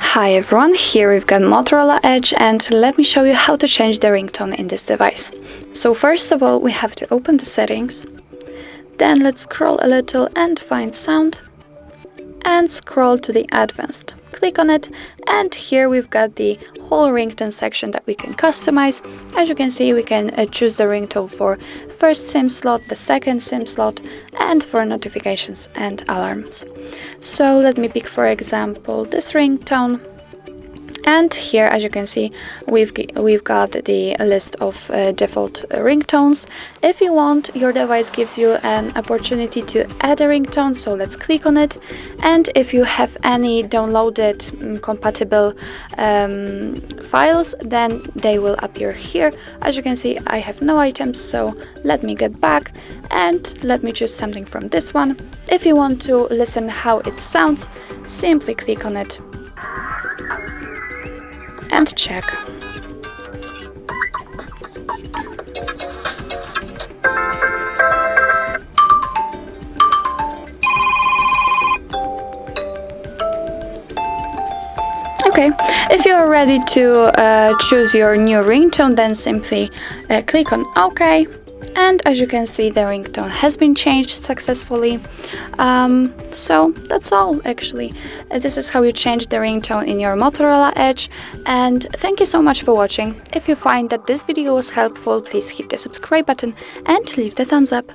Hi everyone, here we've got Motorola Edge, and let me show you how to change the ringtone in this device. So first of all, we have to open the settings, then let's scroll a little and find sound, and scroll to the advanced. Click on it, and here we've got the whole ringtone section that we can customize. As you can see, we can choose the ringtone for first SIM slot, the second SIM slot, and for notifications and alarms. So let me pick, for example, this ringtone. And here, as you can see, we've got the list of default ringtones. If you want, your device gives you an opportunity to add a ringtone, so let's click on it. And if you have any downloaded compatible files, then they will appear here. As you can see, I have no items, so let me get back and let me choose something from this one. If you want to listen how it sounds, simply click on it and check. Okay, if you are ready to choose your new ringtone, then simply click on OK. And as you can see, the ringtone has been changed successfully. So that's all actually. This is how you change the ringtone in your Motorola Edge. And thank you so much for watching. If you find that this video was helpful, please hit the subscribe button and leave the thumbs up.